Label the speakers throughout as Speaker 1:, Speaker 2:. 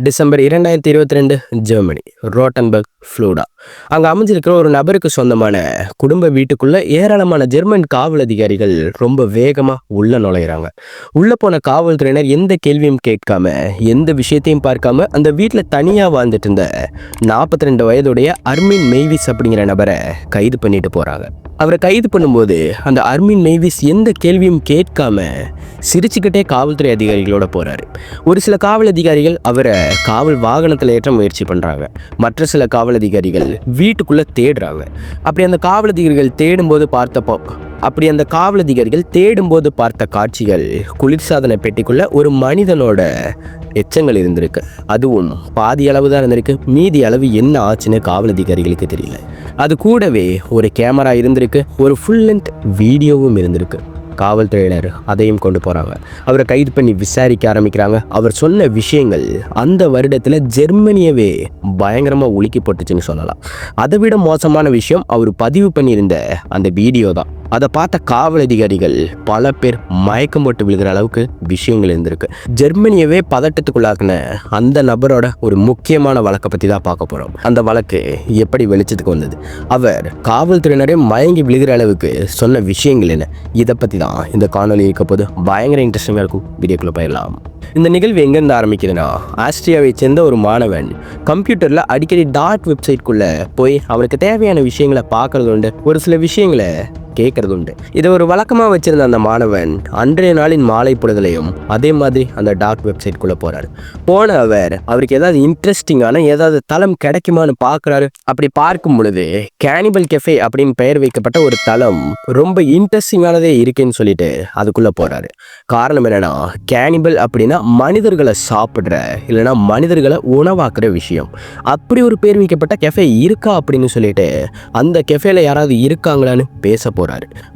Speaker 1: December 2022 Germany ரோட்டன்பர்க் ஃப்ளூடா அங்கே அமைஞ்சிருக்கிற ஒரு நபருக்கு சொந்தமான குடும்ப வீட்டுக்குள்ள ஏராளமான ஜெர்மன் காவல் அதிகாரிகள் ரொம்ப வேகமாக உள்ள நுழையிறாங்க. உள்ள போன காவல்துறையினர் எந்த கேள்வியும் கேட்காம எந்த விஷயத்தையும் பார்க்காம அந்த வீட்டில் தனியாக வாழ்ந்துட்டு இருந்த 42 வயதுடைய அர்மின் மெய்விஸ் அப்படிங்கிற நபரை கைது பண்ணிட்டு போறாங்க. அவரை கைது பண்ணும்போது அந்த அர்மின் மெய்விஸ் எந்த கேள்வியும் கேட்காம சிரிச்சுக்கிட்டே காவல்துறை அதிகாரிகளோட போறாரு. ஒரு சில காவல் அதிகாரிகள் அவரை காவல் வாகனத்தில் ஏற்ற முயற்சி பண்றாங்க. மற்ற சில காவல் அதிகாரிகள் வீட்டுக்குள்ள தேடுறாங்க. அப்படி அந்த காவல் அதிகாரிகள் தேடும்போது பார்த்த காட்சிகள், குளிர்சாதன பெட்டிக்குள்ள ஒரு மனிதனோட எச்சங்கள் இருந்திருக்கு. அதுவும் பாதி அளவு தான் இருந்திருக்கு. மீதி அளவு என்ன ஆச்சுன்னு காவல் அதிகாரிகளுக்கு தெரியல. அது கூடவே ஒரு கேமரா இருந்திருக்கு, ஒரு ஃபுல் லென்த் வீடியோவும் இருந்திருக்கு. காவல்துறையினர் அதையும் கொண்டு போகிறாங்க. அவரை கைது பண்ணி விசாரிக்க ஆரம்பிக்கிறாங்க. அவர் சொன்ன விஷயங்கள் அந்த வருடத்தில் ஜெர்மனியவே பயங்கரமாக உலுக்கி போட்டுச்சுன்னு சொல்லலாம். அதை விட மோசமான விஷயம் அவர் பதிவு பண்ணியிருந்த அந்த வீடியோ தான். அதை பார்த்த காவல் அதிகாரிகள் பல பேர் மயக்கம் போட்டு விழுகிற அளவுக்கு விஷயங்கள் இருந்திருக்கு. ஜெர்மனியவே பதட்டத்துக்குள்ளாக்குன அந்த நபரோட ஒரு முக்கியமான வழக்கை பற்றி தான் பார்க்க போகிறோம். அந்த வழக்கு எப்படி வெளிச்சத்துக்கு வந்தது, அவர் காவல்துறையினரே மயங்கி விழுகிற அளவுக்கு சொன்ன விஷயங்கள் என்ன, இதை பற்றி தான் இந்த காணொலி இருக்க போது பயங்கர இன்ட்ரெஸ்டிங்காக இருக்கும். வீடியோக்குள்ளே போயிடலாம். இந்த நிகழ்வு எங்கேருந்து ஆரம்பிக்குதுன்னா, ஆஸ்திரியாவை சேர்ந்த ஒரு மாணவன் கம்ப்யூட்டரில் அடிக்கடி டாட் வெப்சைட்குள்ளே போய் அவனுக்கு தேவையான விஷயங்களை பார்க்கறது உண்டு, ஒரு சில விஷயங்களை கேட்கறது உண்டு. இதை ஒரு வழக்கமாக வச்சிருந்த அந்த மாணவன் அன்றைய நாளின் மாலை பொழுதுலையும் அதே மாதிரி அந்த டார்க் வெப்சைட்குள்ளே போகிறாரு. போன அவருக்கு ஏதாவது இன்ட்ரெஸ்டிங்கான ஏதாவது தளம் கிடைக்குமான்னு பார்க்குறாரு. அப்படி பார்க்கும் பொழுது கேனிபல் கெஃபே அப்படின்னு பெயர் வைக்கப்பட்ட ஒரு தளம் ரொம்ப இன்ட்ரெஸ்டிங்கானதே இருக்குன்னு சொல்லிட்டு அதுக்குள்ளே போகிறாரு. காரணம் என்னன்னா, கேனிபல் அப்படின்னா மனிதர்களை சாப்பிட்ற இல்லைன்னா மனிதர்களை உணவாக்குற விஷயம். அப்படி ஒரு பேர் வைக்கப்பட்ட கெஃபே இருக்கா அப்படின்னு சொல்லிட்டு அந்த கெஃபேல யாராவது இருக்காங்களான்னு பேச போறாரு.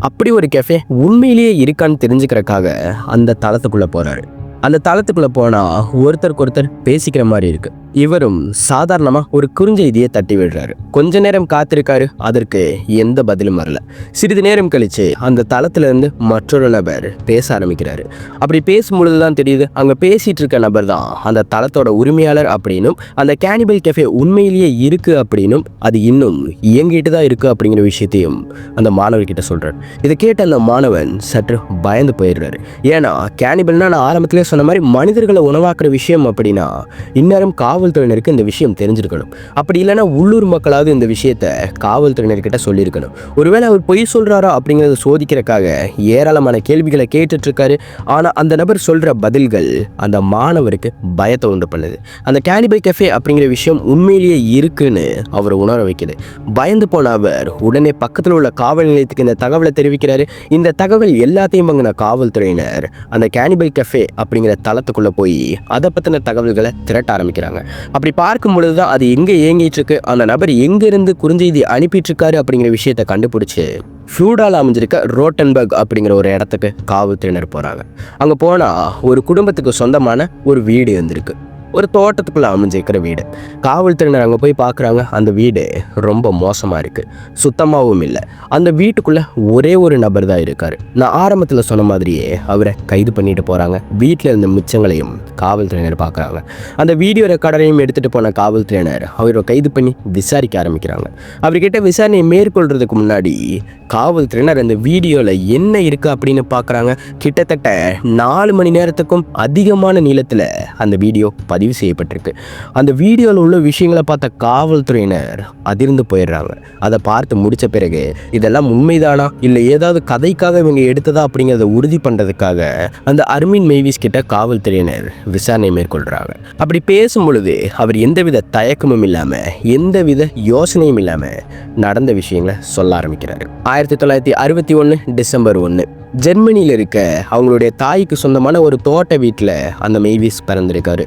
Speaker 1: அப்படி ஒரு கெஃபே உண்மையிலேயே இருக்கான்னு தெரிஞ்சுக்கிறதுக்காக அந்த தளத்துக்குள்ள போறாரு. அந்த தளத்துக்குள்ள போனா ஒருத்தருக்கு ஒருத்தர் பேசிக்கிற மாதிரி இருக்கு. இவரும் சாதாரணமா ஒரு குறுஞ்செய்தியை தட்டி விடுறாரு. கொஞ்ச நேரம் காத்திருக்காரு, அதற்கு எந்த பதிலும் வரல. சிறிது நேரம் கழிச்சு அந்த தளத்துல இருந்து மற்றொரு நபர் பேச ஆரம்பிக்கிறாரு. அப்படி பேசும்பொழுதுதான் தெரியுது, அங்க பேசிட்டு இருக்க நபர் தான் அந்த தளத்தோட உரிமையாளர் அப்படின்னும் அந்த கேனிபல் கெஃபே உண்மையிலேயே இருக்கு அப்படின்னும் அது இன்னும் இயங்கிட்டு தான் இருக்கு அப்படிங்கிற விஷயத்தையும் அந்த மாணவர்கிட்ட சொல்றாரு. இதை கேட்ட அந்த மாணவன் சற்று பயந்து போயிடுறாரு. ஏன்னா கேனிபல்னா நான் ஆரம்பத்திலே சொன்ன மாதிரி மனிதர்களை உணவாக்குற விஷயம் அப்படின்னா இந்நேரம் காவல்துறையினருக்கு இந்த விஷயம் தெரிஞ்சிருக்கணும். அப்படி இல்லைன்னா உள்ளூர் மக்களாவது இந்த விஷயத்த காவல்துறையினர்கிட்ட சொல்லியிருக்கணும். ஒருவேளை அவர் பொய் சொல்றாரா அப்படிங்கிறத சோதிக்கிறதுக்காக ஏராளமான கேள்விகளை கேட்டுட்டு இருக்காரு. ஆனால் அந்த நபர் சொல்ற பதில்கள் அந்த மாணவருக்கு பயத்தை உண்டு பண்ணுது. அந்த கேனிபல் கெஃபே அப்படிங்கிற விஷயம் உண்மையிலேயே இருக்குன்னு அவர் உணர வைக்குது. பயந்து போன அவர் உடனே பக்கத்தில் உள்ள காவல் நிலையத்துக்கு இந்த தகவலை தெரிவிக்கிறாரு. இந்த தகவல் எல்லாத்தையும் வாங்கின காவல்துறையினர் அந்த கேனிபல் கெஃபே அப்படிங்கிற தளத்துக்குள்ள போய் அதை பற்றின தகவல்களை திரட்ட ஆரம்பிக்கிறாங்க. அப்படி பார்க்கும் பொழுதுதான் அது எங்க இயங்கிட்டு இருக்கு, அந்த நபர் எங்க இருந்து குறுஞ்செய்தி அனுப்பிட்டு இருக்காரு அப்படிங்கிற விஷயத்தை கண்டுபிடிச்சு ஃப்ளூடால அமைஞ்சிருக்க ரோட்டன்பர்க் அப்படிங்கிற ஒரு இடத்துக்கு காவல்துறையினர் போறாங்க. அங்க போனா ஒரு குடும்பத்துக்கு சொந்தமான ஒரு வீடு இருந்திருக்கு. ஒரு தோட்டத்துக்குள்ள அமைஞ்சிருக்கிற வீடு. காவல்துறையினர் அங்கே போய் பார்க்குறாங்க. அந்த வீடு ரொம்ப மோசமாக இருக்குது, சுத்தமாகவும் இல்லை. அந்த வீட்டுக்குள்ளே ஒரே ஒரு நபர் தான் இருக்கார். நான் ஆரம்பத்தில் சொன்ன மாதிரியே அவரை கைது பண்ணிட்டு போகிறாங்க. வீட்டில் இருந்த மிச்சங்களையும் காவல்துறையினர் பார்க்குறாங்க. அந்த வீடியோ ரெக்கார்டரையும் எடுத்துகிட்டு போன காவல்துறையினர் அவரை கைது பண்ணி விசாரிக்க ஆரம்பிக்கிறாங்க. அவர்கிட்ட விசாரணையை மேற்கொள்றதுக்கு முன்னாடி காவல்துறையினர் அந்த வீடியோவில் என்ன இருக்குது அப்படின்னு பார்க்குறாங்க. கிட்டத்தட்ட 4 மணி நேரத்துக்கும் அதிகமான நீளத்தில் அந்த வீடியோ பதிவு செய்யப்பட்டிருக்கு. அந்த வீடியோவில் உள்ள விஷயங்களை பார்த்த காவல்துறையினர் அதிர்ந்து போயிடுறாங்க. அதை பார்த்து முடித்த பிறகு இதெல்லாம் உண்மைதானா இல்லை ஏதாவது கதைக்காக இவங்க எடுத்ததா அப்படிங்கிறத உறுதி பண்ணுறதுக்காக அந்த அர்மின் மெய்விஸ் கிட்ட காவல்துறையினர் விசாரணை மேற்கொள்கிறாங்க. அப்படி பேசும் பொழுது அவர் எந்தவித தயக்கமும் இல்லாமல் எந்தவித யோசனையும் இல்லாமல் நடந்த விஷயங்களை சொல்ல ஆரம்பிக்கிறாரு. 1961 டிசம்பர் 1 ஜெர்மனியில் இருக்க அவங்களுடைய தாய்க்கு சொந்தமான ஒரு தோட்ட வீட்டில் அந்த மெய்விஸ் பிறந்திருக்காரு.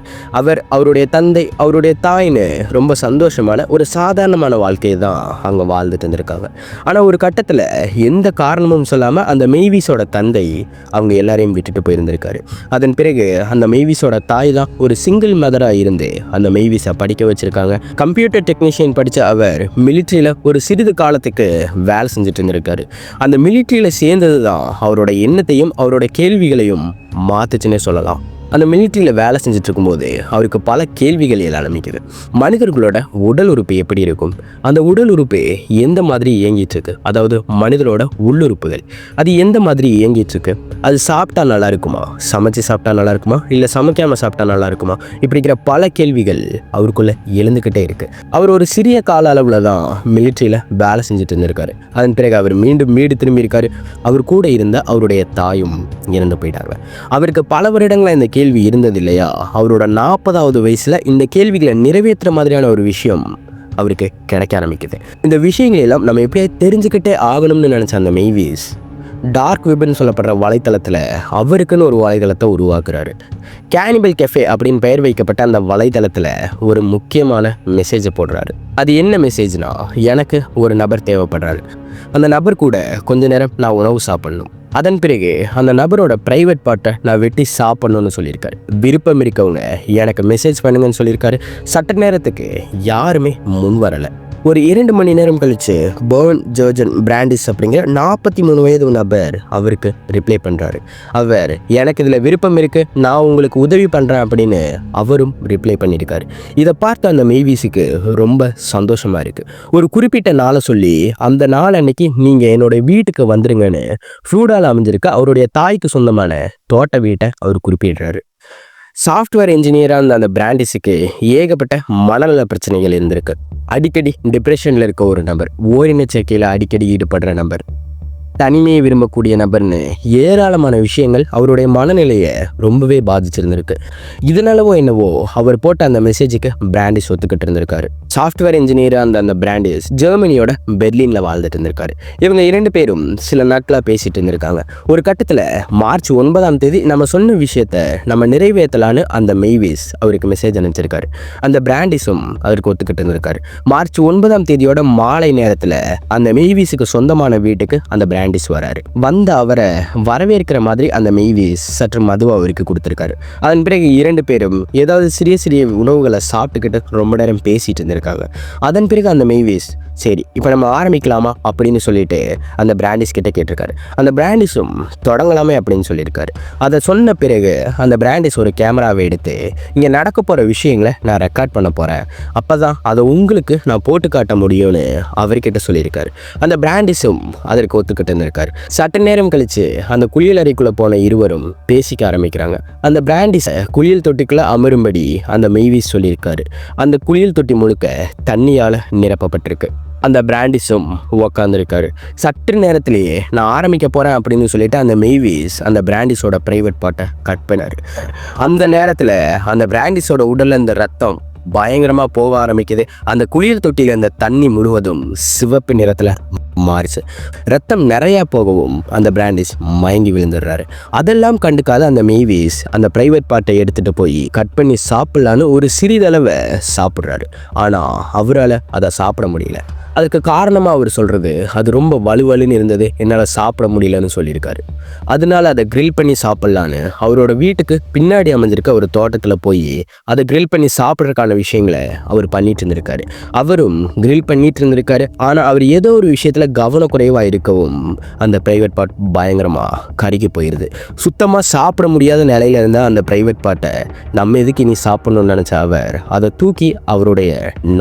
Speaker 1: அவருடைய தந்தை அவருடைய தாயின்னு ரொம்ப சந்தோஷமான ஒரு சாதாரணமான வாழ்க்கையை தான் அங்கே வாழ்ந்துட்டு இருந்திருக்காங்க. ஆனால் ஒரு கட்டத்தில் எந்த காரணமும் சொல்லாமல் அந்த மெய்விஸோட தந்தை அவங்க எல்லாரையும் விட்டுட்டு போயிருந்திருக்காரு. அதன் பிறகு அந்த மெய்விஸோட தாய் தான் ஒரு சிங்கிள் மதராக இருந்து அந்த மெய்விஸை படிக்க வச்சுருக்காங்க. கம்ப்யூட்டர் டெக்னீஷியன் படித்த அவர் மிலிட்ரியில் ஒரு சிறிது காலத்துக்கு வேலை செஞ்சுட்டு இருந்திருக்காரு. அந்த மிலிட்ரியில் சேர்ந்தது தான் அவரோட எண்ணத்தையும் அவரோட கேள்விகளையும் மாத்துச்சுன்னே சொல்லலாம். அந்த மிலிட்ரியில் வேலை செஞ்சுட்டு இருக்கும்போது அவருக்கு பல கேள்விகள் எழ ஆரம்பிக்குது. மனிதர்களோட உடல் உறுப்பு எப்படி இருக்கும், அந்த உடல் உறுப்பு எந்த மாதிரி இயங்கிட்டு இருக்கு, அதாவது மனிதனோட உள்ளுறுப்புகள் அது எந்த மாதிரி இயங்கிட்டு இருக்கு, அது சாப்பிட்டா நல்லா இருக்குமா, சமைச்சு சாப்பிட்டா நல்லா இருக்குமா, இல்லை சமைக்காமல் சாப்பிட்டா நல்லா இருக்குமா, இப்படிங்கிற பல கேள்விகள் அவருக்குள்ள எழுந்துக்கிட்டே இருக்கு. அவர் ஒரு சிறிய கால அளவில் தான் மிலிட்ரியில் வேலை செஞ்சுட்டு இருந்திருக்காரு. அதன் பிறகு அவர் மீண்டும் வீடு திரும்பி இருக்காரு. அவர் கூட இருந்த அவருடைய தாயும் இறந்து போயிட்டாங்க. அவருக்கு பல வருடங்களா இந்த கேள்வி இருந்தது இல்லையா. அவரோட 40வது வயசுல இந்த கேள்விகளை நிறைவேற்றுற மாதிரியான ஒரு விஷயம் அவருக்கு கிடைக்க ஆரம்பிக்குது. இந்த விஷயங்கள் எல்லாம் நம்ம எப்படியா தெரிஞ்சுக்கிட்டே ஆகணும்னு நினைச்ச அந்த மெய்வீஸ் டார்க் வெப்னு சொல்லப்படுற வலைத்தளத்தில் அவருக்குன்னு ஒரு வலைதளத்தை உருவாக்குறாரு. கேனிபல் கெஃபே அப்படின்னு பெயர் வைக்கப்பட்ட அந்த வலைதளத்தில் ஒரு முக்கியமான மெசேஜை போடுறாரு. அது என்ன மெசேஜ்னா, எனக்கு ஒரு நபர் தேவைப்படுறாரு, அந்த நபர் கூட கொஞ்ச நேரம் நான் உணவு சாப்பிடணும், அதன் பிறகு அந்த நபரோட ப்ரைவேட் பார்ட்டை நான் வெட்டி சாப்பிடணும்னு சொல்லியிருக்காரு. விருப்பம் இருக்கவங்க எனக்கு மெசேஜ் பண்ணுங்கன்னு சொல்லியிருக்காரு. சட்ட நேரத்துக்கு யாருமே முன் வரலை. ஒரு 2 மணி நேரம் கழிச்சு பர்ன் ஜோர்ஜன் பிராண்டிஸ் அப்படிங்கிற 43 வயது நபர் அவருக்கு ரிப்ளை பண்ணுறாரு. அவர் எனக்கு இதில் விருப்பம் இருக்குது, நான் உங்களுக்கு உதவி பண்ணுறேன் அப்படின்னு அவரும் ரிப்ளை பண்ணியிருக்காரு. இதை பார்த்து அந்த மெய்வீஸுக்கு ரொம்ப சந்தோஷமாக இருக்குது. ஒரு குறிப்பிட்ட நாளை சொல்லி அந்த நாள் அன்னைக்கு நீங்கள் என்னோட வீட்டுக்கு வந்துருங்கன்னு ஃப்ளூடால் அமைஞ்சிருக்க அவருடைய தாய்க்கு சொந்தமான தோட்ட வீட்டை அவர் குறிப்பிடுறாரு. சாஃப்ட்வேர் இன்ஜினியராக இருந்த அந்த பிராண்டிஸுக்கு ஏகப்பட்ட மனநல பிரச்சனைகள் இருந்திருக்கு. அடிக்கடி டிப்ரெஷனில் இருக்க ஒரு நபர், ஓரின சேர்க்கையில் அடிக்கடி ஈடுபடுற நபர், தனிமையை விரும்பக்கூடிய நபர்னு ஏராளமான விஷயங்கள் அவருடைய மனநிலையை ரொம்பவே பாதிச்சிருந்திருக்கு. இதனாலவோ என்னவோ அவர் போட்ட அந்த மெசேஜுக்கு பிராண்டிஸ் ஒத்துக்கிட்டு இருந்திருக்காரு. சாஃப்ட்வேர் இன்ஜினியராக அந்த பிராண்டிஸ் ஜெர்மனியோட பெர்லினில் வாழ்ந்துட்டு இருந்திருக்காரு. இவங்க 2 பேரும் சில நாட்களாக பேசிட்டு இருந்திருக்காங்க. ஒரு கட்டத்தில் மார்ச் 9ஆம் தேதி நம்ம சொன்ன விஷயத்த நம்ம நிறைவேற்றலான்னு அந்த மெய்வீஸ் அவருக்கு மெசேஜ் அனுப்பிச்சிருக்காரு. அந்த பிராண்டிஸும் அதற்கு ஒத்துக்கிட்டு இருந்திருக்காரு. மார்ச் 9ஆம் தேதியோட மாலை நேரத்தில் அந்த மெய்வீஸுக்கு சொந்தமான வீட்டுக்கு அந்த பிராண்டிஸ் வராரு. வந்த அவரை வரவேற்கிற மாதிரி அந்த மெய்வீஸ் சற்று மதுவை அவருக்கு கொடுத்துருக்காரு. அதன் பிறகு 2 பேரும் ஏதாவது சிறிய சிறிய உணவுகளை சாப்பிட்டுக்கிட்டு ரொம்ப நேரம் பேசிட்டு இருந்திருக்காங்க. அதன் பிறகு அந்த மெய்வீஸ் சரி இப்போ நம்ம ஆரம்பிக்கலாமா அப்படின்னு சொல்லிட்டு அந்த பிராண்டிஸ் கிட்ட கேட்டிருக்காரு. அந்த பிராண்டிஸும் தொடங்கலாமே அப்படின்னு சொல்லியிருக்காரு. அதை சொன்ன பிறகு அந்த பிராண்டிஸ் ஒரு கேமராவை எடுத்து இங்கே நடக்க போகிற விஷயங்களை நான் ரெக்கார்ட் பண்ண போகிறேன், அப்போ தான் அதை உங்களுக்கு நான் போட்டு காட்ட முடியும்னு அவர்கிட்ட சொல்லியிருக்காரு. அந்த பிராண்டிஸும் அதற்கு ஒத்துக்கிட்டு இருந்திருக்காரு. சட்ட நேரம் கழித்து அந்த குளியல் அறைக்குள்ளே போன இருவரும் பேசிக்க ஆரம்பிக்கிறாங்க. அந்த பிராண்டிஸை குளியல் தொட்டிக்குள்ளே அமரும்படி அந்த மெய்வீஸ் சொல்லியிருக்காரு. அந்த குளியல் தொட்டி முழுக்க தண்ணியால் நிரப்பப்பட்டிருக்கு. அந்த பிராண்டிஸும் உக்காந்துருக்காரு. சற்று நேரத்திலேயே நான் ஆரம்பிக்க போகிறேன் அப்படின்னு சொல்லிட்டு அந்த மெய்வீஸ் அந்த பிராண்டிஸோட ப்ரைவேட் பார்ட்டை கட் பண்ணார். அந்த நேரத்தில் அந்த பிராண்டிஸோட உடலில் இந்த ரத்தம் பயங்கரமாக போக ஆரம்பிக்குது. அந்த குளியல் தொட்டியில் அந்த தண்ணி முழுவதும் சிவப்பு நிறத்தில் மாறிச்சு. ரத்தம் நிறையா போகவும் அந்த பிராண்டிஸ் மயங்கி விழுந்துடுறாரு. அதெல்லாம் கண்டுக்காத அந்த மெய்வீஸ் அந்த ப்ரைவேட் பார்ட்டை எடுத்துகிட்டு போய் கட் பண்ணி சாப்பிட்லான்னு ஒரு சிறிதளவை சாப்பிட்றாரு. ஆனால் அவரால் அதை சாப்பிட முடியல. அதுக்கு காரணமாக அவர் சொல்கிறது, அது ரொம்ப வலுவலுன்னு இருந்தது, என்னால் சாப்பிட முடியலன்னு சொல்லியிருக்காரு. அதனால அதை கிரில் பண்ணி சாப்பிட்லான்னு அவரோட வீட்டுக்கு பின்னாடி அமைஞ்சிருக்க ஒரு தோட்டத்தில் போய் அதை கிரில் பண்ணி சாப்பிட்றதுக்கான விஷயங்களை அவர் பண்ணிட்டு இருந்திருக்காரு. அவரும் கிரில் பண்ணிட்டு இருந்திருக்காரு. ஆனால் அவர் ஏதோ ஒரு விஷயத்தில் கவனக்குறைவாக இருக்கவும் அந்த ப்ரைவேட் பார்ட் பயங்கரமாக கருகி போயிடுது. சுத்தமாக சாப்பிட முடியாத நிலையில இருந்தால் அந்த ப்ரைவேட் பார்ட்டை நம்ம எதுக்கு இனி சாப்பிடணும்னு நினச்ச அவர் அதை தூக்கி அவருடைய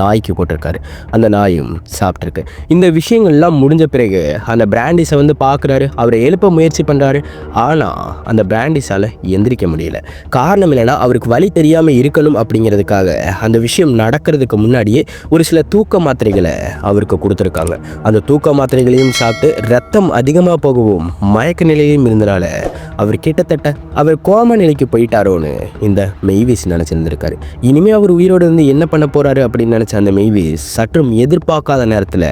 Speaker 1: நாய்க்கு போட்டிருக்காரு. அந்த நாயும் சாப்பிட்ருக்கு. இந்த விஷயங்கள்லாம் முடிஞ்ச பிறகு அந்த பிராண்டிஸை வந்து பார்க்குறாரு. அவரை எழுப்ப முயற்சி பண்ணுறாரு. ஆனால் அந்த பிராண்டிஸால் எந்திரிக்க முடியல. காரணம் இல்லைன்னா அவருக்கு வழி தெரியாமல் இருக்கணும் அப்படிங்கிறதுக்காக அந்த விஷயம் நடக்கிறதுக்கு முன்னாடியே ஒரு சில தூக்க மாத்திரைகளை அவருக்கு கொடுத்துருக்காங்க. அந்த தூக்க மாத்திரைகளையும் சாப்பிட்டு ரத்தம் அதிகமாக போகவும் மயக்க நிலையிலும் இருந்தனால அவர் கிட்டத்தட்ட அவர் கோம நிலைக்கு போயிட்டாரோன்னு இந்த மெய்வீஸ் நினச்சிருந்திருக்காரு. இனிமேல் அவர் உயிரோடு இருந்து என்ன பண்ண போகிறாரு அப்படின்னு நினச்ச அந்த மெய்வீஸ் சற்றும் எதிர்பார்க்காத நேரத்தில்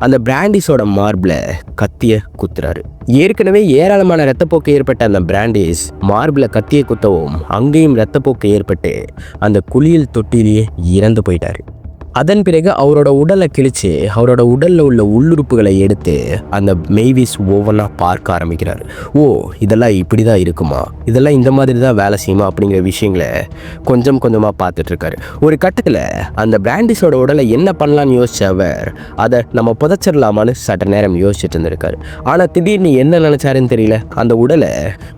Speaker 1: அந்த பிராண்டிஸோட மார்பில் கத்தியை குத்துறாரு. ஏற்கனவே ஏராளமான இரத்தப்போக்கு ஏற்பட்ட அந்த பிராண்டிஸ் மார்பில் கத்தியை குத்தவும் அங்கேயும் இரத்தப்போக்கு ஏற்பட்டு அந்த குளியல் தொட்டிலேயே இறந்து போயிட்டாரு. அதன் பிறகு அவரோட உடலை கிழிச்சு அவரோட உடலில் உள்ள உள்ளுறுப்புகளை எடுத்து அந்த மேவிஸ் ஒவ்வொன்றா பார்க்க ஆரம்பிக்கிறார். ஓ, இதெல்லாம் இப்படி தான் இருக்குமா, இதெல்லாம் இந்த மாதிரி தான் வேலை செய்யுமா அப்படிங்கிற விஷயங்களை கொஞ்சம் கொஞ்சமாக பார்த்துட்ருக்காரு. ஒரு கட்டத்தில் அந்த பிராண்டிஸோட உடலை என்ன பண்ணலான்னு யோசிச்ச அவர் அதை நம்ம புதைச்சிடலாமான்னு சட்ட நேரம் யோசிச்சுட்டு இருந்திருக்காரு. ஆனால் திடீர்னு என்ன நினச்சாருன்னு தெரியல, அந்த உடலை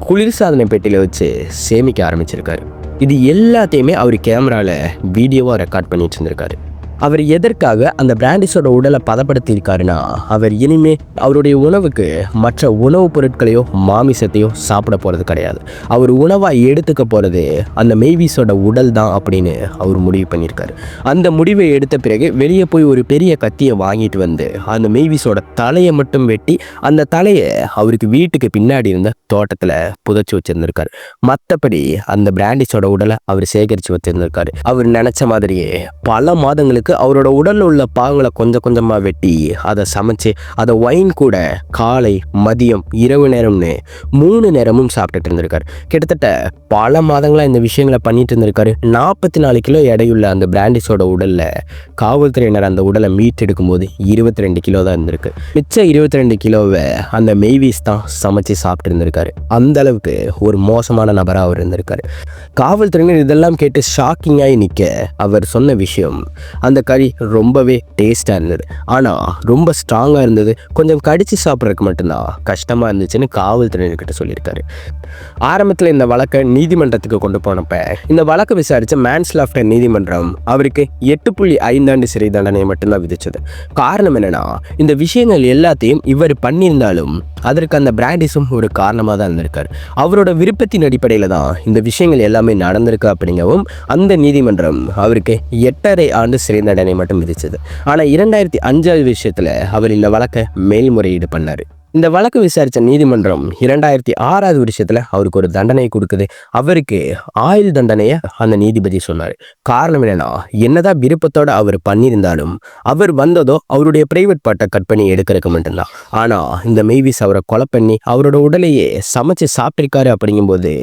Speaker 1: குளிர்சாதனை பெட்டியில் வச்சு சேமிக்க ஆரம்பிச்சிருக்காரு. இது எல்லாத்தையுமே அவர் கேமராவில் வீடியோவாக ரெக்கார்ட் பண்ணிட்டு இருந்திருக்காரு. அவர் எதற்காக அந்த பிராண்டிஸோட உடலை பதப்படுத்தியிருக்காருன்னா, அவர் இனிமே அவருடைய உணவுக்கு மற்ற உணவுப் பொருட்களையோ மாமிசத்தையோ சாப்பிட போகிறது கிடையாது. அவர் உணவாக எடுத்துக்க போகிறது அந்த மேவிஸோட உடல் தான் அப்படின்னு அவர் முடிவு பண்ணியிருக்காரு. அந்த முடிவை எடுத்த பிறகு வெளியே போய் ஒரு பெரிய கத்தியை வாங்கிட்டு வந்து அந்த மேவிஸோட தலையை மட்டும் வெட்டி அந்த தலையை அவருக்கு வீட்டுக்கு பின்னாடி இருந்த தோட்டத்தில் புதைச்சி வச்சுருந்துருக்காரு. மற்றபடி அந்த பிராண்டிஸோட உடலை அவர் சேகரித்து வச்சுருந்துருக்காரு. அவர் நினச்ச மாதிரியே பல மாதங்களுக்கு அவரோட உடல்ல உள்ள பாகங்களை கொஞ்சம் கொஞ்சமா வெட்டி அதை சமைச்சு அதை ஒயின் கூட காலை மதியம் இரவு நேரம்னு 3 நேரமும் சாப்பிட்டுட்டு இருந்திருக்காரு. கிட்டத்தட்ட பல மாதங்களா இந்த விஷயங்களை பண்ணிட்டு இருந்திருக்காரு. 44 கிலோ எடையுள்ள அந்த பிராண்டிஸோட உடல்ல காவல்துறையினர் அந்த உடலை மீட்டெடுக்கும் போது 22 கிலோ தான் இருந்திருக்கு. மிச்ச 22 கிலோவை அந்த மேவிஸ் தான் சமைச்சு சாப்பிட்டு இருந்திருக்காரு. அந்த அளவுக்கு ஒரு மோசமான நபராக அவர் இருந்திருக்காரு. காவல்துறையினர் இதெல்லாம் கேட்டு ஷாக்கிங்காகி நிற்க அவர் சொன்ன விஷயம், அந்த கறி ரொம்பவே டேஸ்ட்டாக இருந்தது, ஆனால் ரொம்ப ஸ்ட்ராங்காக இருந்தது, கொஞ்சம் கடிச்சு சாப்பிட்றதுக்கு மட்டும்தான் கஷ்டமாக இருந்துச்சுன்னு காவல்துறையினர்கிட்ட சொல்லியிருக்காரு. ஆரம்பத்தில் இந்த வழக்கை நீதிமன்றத்துக்கு கொண்டு போனப்ப இந்த வழக்கை விசாரித்த மேன்ஸ்லாஃப்டர் நீதிமன்றம் அவருக்கு 8.5 ஆண்டு சிறை தண்டனை மட்டும்தான் விதிச்சது. காரணம் என்னன்னா, இந்த விஷயங்கள் எல்லாத்தையும் இவர் பண்ணியிருந்தாலும் அதற்கு அந்த பிராண்டிஸும் ஒரு காரணமாக தான் இருந்திருக்காரு. அவரோட விருப்பத்தின் அடிப்படையில் தான் இந்த விஷயங்கள் எல்லாமே நடந்திருக்கு அப்படிங்கவும் அந்த நீதிமன்றம் அவருக்கு 8.5 ஆண்டு சிறை தண்டனை மட்டும் விதிச்சது. ஆனால் 2005 விஷயத்தில் அவர் இந்த வழக்கை மேல்முறையீடு பண்ணார். இந்த வழக்கு விசாரித்த நீதிமன்றம் 2006 விஷயத்தில் அவருக்கு ஒரு தண்டனை கொடுக்குது. அவருக்கு ஆயுள் தண்டனையை அந்த நீதிபதி சொன்னார். காரணம் என்னன்னா, என்னதான் விருப்பத்தோடு அவர் பண்ணியிருந்தாலும் அவர் வந்ததோ அவருடைய பிரைவேட் பார்ட்டை கட் பண்ணி எடுக்கிறதுக்கு மட்டும்தான். ஆனால் இந்த மேவிஸ் அவரை கொலை பண்ணி அவரோட உடலையே சமைச்சு சாப்பிட்டிருக்காரு. அப்படிங்கும்போது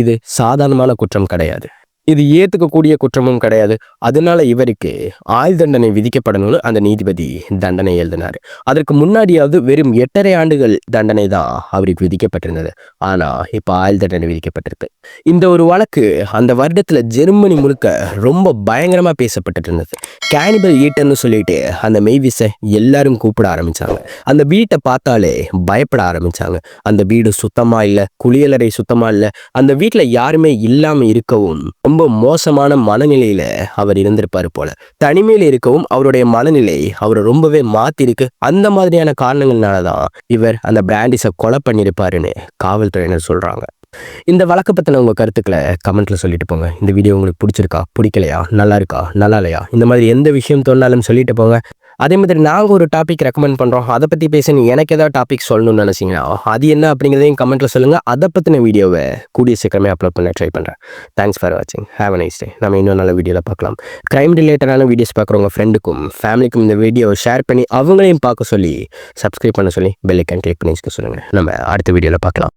Speaker 1: இது சாதாரணமான குற்றம் கிடையாது, இது ஏற்றுக்கக்கூடிய குற்றமும் கிடையாது. அதனால இவருக்கு ஆயுள் தண்டனை விதிக்கப்படணும்னு அந்த நீதிபதி தண்டனை எழுதினார். அதற்கு முன்னாடியாவது வெறும் 8.5 ஆண்டுகள் தண்டனை தான் அவருக்கு விதிக்கப்பட்டிருந்தது. ஆனால் இப்போ ஆயுள் தண்டனை விதிக்கப்பட்டிருக்கு. இந்த ஒரு வழக்கு அந்த வருடத்தில் ஜெர்மனி முழுக்க ரொம்ப பயங்கரமாக பேசப்பட்டு இருந்தது. கேனிபல் ஈட்டர்னு சொல்லிட்டு அந்த மேவிஸை எல்லாரும் கூப்பிட ஆரம்பித்தாங்க. அந்த வீட்டை பார்த்தாலே பயப்பட ஆரம்பித்தாங்க. அந்த வீடு சுத்தமாக இல்லை, குளியலறை சுத்தமாக இல்லை, அந்த வீட்டில் யாருமே இல்லாமல் இருக்கவும் ரொம்ப மோசமான மனநிலையில அவர் இருந்திருப்பாரு போல. தனிமையில் இருக்கவும் அவருடைய மனநிலை அவரை ரொம்பவே மாத்திருக்கு. அந்த மாதிரியான காரணங்கள்னாலதான் இவர் அந்த பிராண்டிஸை கொலை பண்ணியிருப்பாருன்னு காவல்துறையினர் சொல்றாங்க. இந்த வழக்கை பற்றின உங்கள் கருத்துக்களை கமெண்ட்டில் சொல்லிட்டு போங்க. இந்த வீடியோ உங்களுக்கு பிடிச்சிருக்கா, பிடிக்கலையா, நல்லா இருக்கா, நல்லா இல்லையா, இந்த மாதிரி எந்த விஷயம் தோணாலும் சொல்லிட்டு போங்க. அதே மாதிரி நாங்கள் ஒரு டாபிக் ரெக்கமெண்ட் பண்ணுறோம், அதை பற்றி பேசணும், எனக்கு ஏதாவது டாபிக் சொல்லணும்னு நினச்சிங்கன்னா அது என்ன அப்படிங்கிறதையும் கமெண்ட்டில் சொல்லுங்கள். அதை பற்றின வீடியோவை கூடிய சீக்கிரமே அப்லோட் பண்ண ட்ரை பண்ணுறேன். தேங்க்ஸ் ஃபார் வாட்சிங். Have a nice day. நம்ம இன்னும் நல்ல வீடியோவில் பார்க்கலாம். க்ரைம் ரிலேட்டடான வீடியோஸ் பார்க்குறவங்க ஃப்ரெண்டுக்கும் ஃபேமிலிக்கும் இந்த வீடியோவை ஷேர் பண்ணி அவங்களையும் பார்க்க சொல்லி சப்ஸ்கிரைப் பண்ண சொல்லி பெல் ஐக்கான் கிளிக் பண்ணி சொல்லுங்கள். நம்ம அடுத்த வீடியோவில் பார்க்கலாம்.